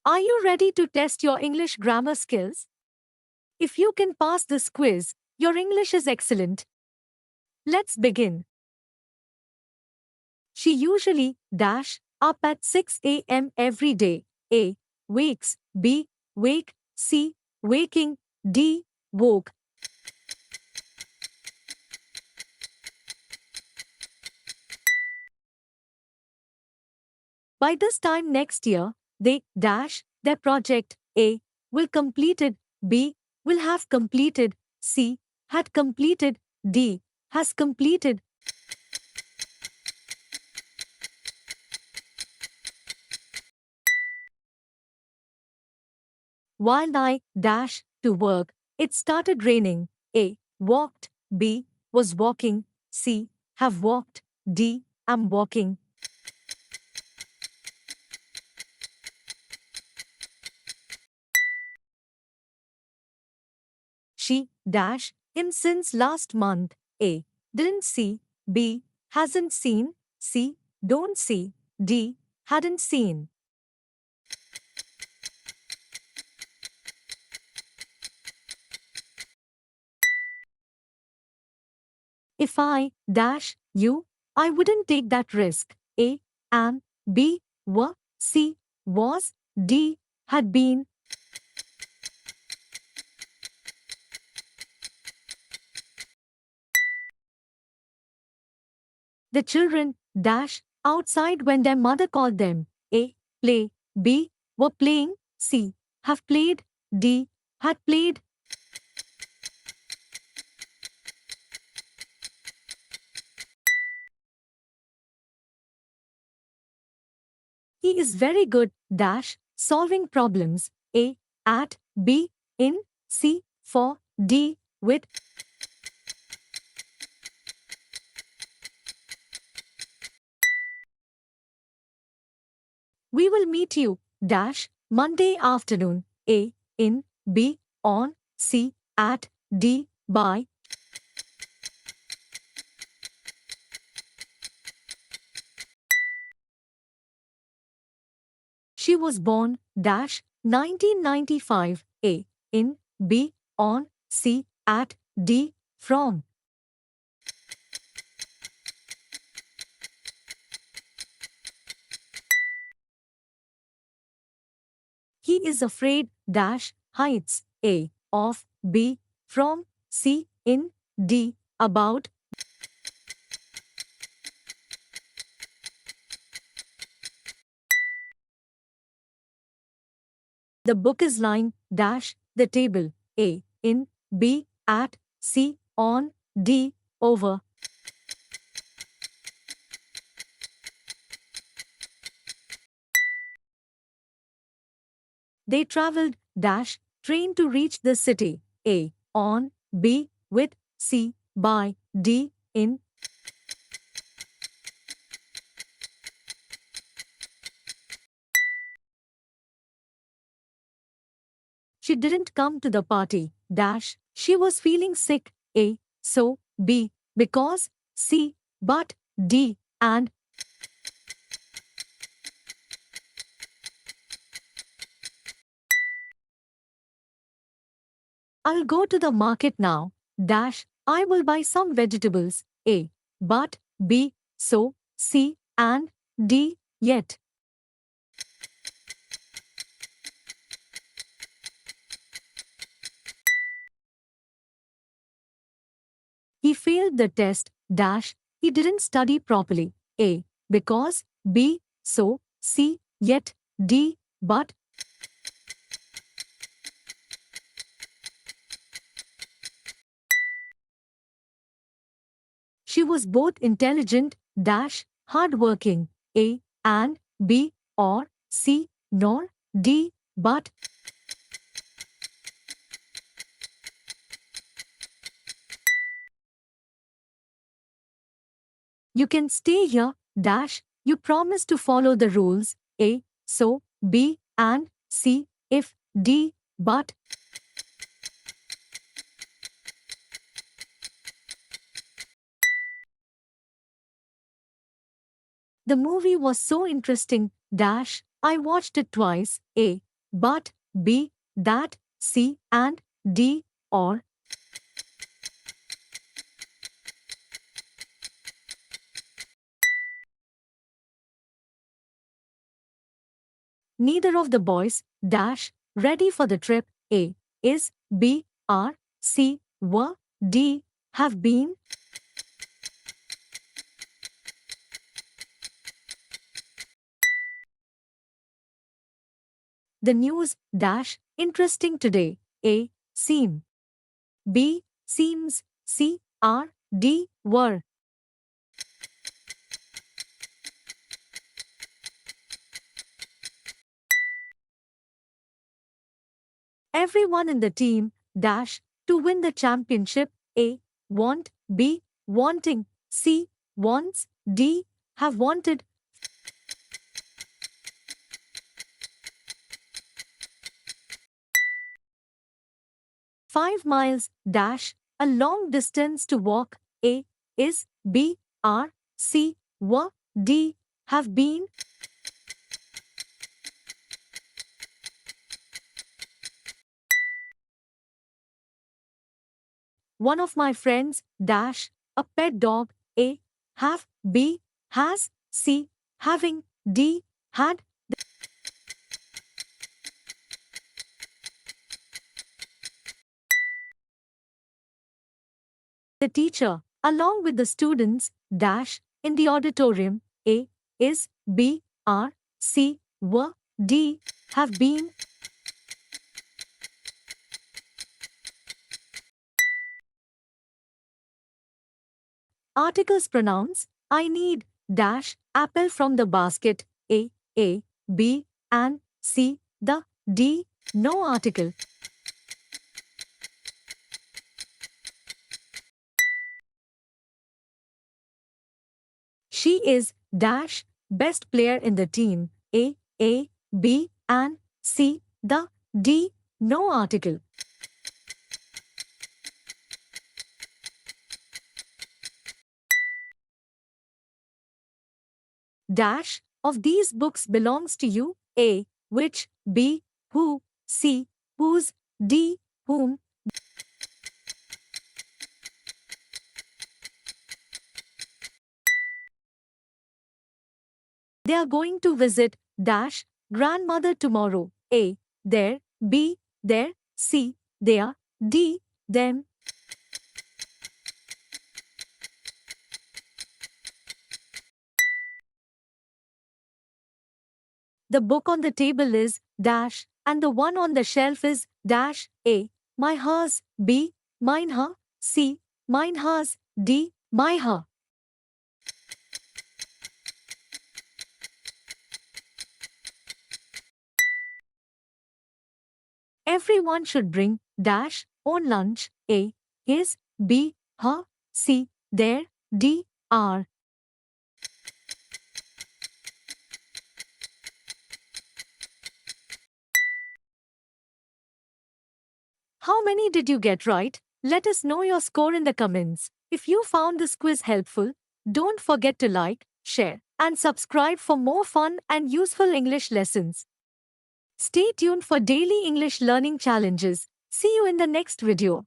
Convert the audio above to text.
Are you ready to test your English grammar skills? If you can pass this quiz, your English is excellent. Let's begin. She usually up at 6 a.m. every day. A. Wakes. B. Wake. C. Waking. D. Woke. By this time next year, they their project. A. Will completed. B. Will have completed. C. Had completed. D. Has completed. While I to work, it started raining. A. Walked. B. Was walking. C. Have walked. D. Am walking. She in since last month. A. Didn't see. B. Hasn't seen. C. Don't see. D. Hadn't seen. If I you, I wouldn't take that risk. A. Am. B. Were. C. Was. D. Had been. The children outside when their mother called them. A. Play. B. Were playing. C. Have played. D. Had played. He is very good solving problems. A. At. B. In. C. For. D. With. We will meet you Monday afternoon. A. In. B. On. C. At. D. By. She was born 1995. A. In. B. On. C. At. D. From. He is afraid heights. A. Of. B. From. C. In. D. About. The book is lying the table. A. In. B. At. C. On. D. Over. They traveled train to reach the city. A. On. B. With. C. By. D. In. She didn't come to the party. She was feeling sick. A. So. B. Because. C. But. D. And. I'll go to the market now. I will buy some vegetables. A. But. B. So. C. And. D. Yet. He failed the test. He didn't study properly. A. Because. B. So. C. Yet. D. But. She was both intelligent, hardworking. A. And. B. Or. C. Nor. D. But. You can stay here. You promise to follow the rules. A. So. B. And. C. If. D. But. The movie was so interesting. I watched it twice. A. but, B, that, C, and D, or. Neither of the boys, dash, ready for the trip, A, is, B, are, C, were, D, have been. The news, dash, interesting today, A, seem, B, seems, C, are, D, were. Everyone in the team, dash, to win the championship, A, want, B, wanting, C, wants, D, have wanted. Five miles, dash, a long distance to walk, A, is, B, are, C, were, D, have been. One of my friends, dash, a pet dog, A, have, B, has, C, having, D, had. The teacher, along with the students, dash, in the auditorium, A, is, B, are, C, were, D, have been. Articles pronounce, I need, dash, apple from the basket, A, B, and C, the, D, no article. She is, dash, best player in the team, A, B, and C, the, D, no article. Dash, of these books belongs to you, A, which, B, who, C, whose, D, whom. They are going to visit, dash, grandmother tomorrow, A, there, B, there, C, there, D, them. The book on the table is, dash, and the one on the shelf is, dash, A, my hers, B, mine her, C, mine hers, D, my her. Everyone should bring, dash, own lunch, A, his, B, her, C, their, D, our. How many did you get right? Let us know your score in the comments. If you found this quiz helpful, don't forget to like, share, and subscribe for more fun and useful English lessons. Stay tuned for daily English learning challenges. See you in the next video.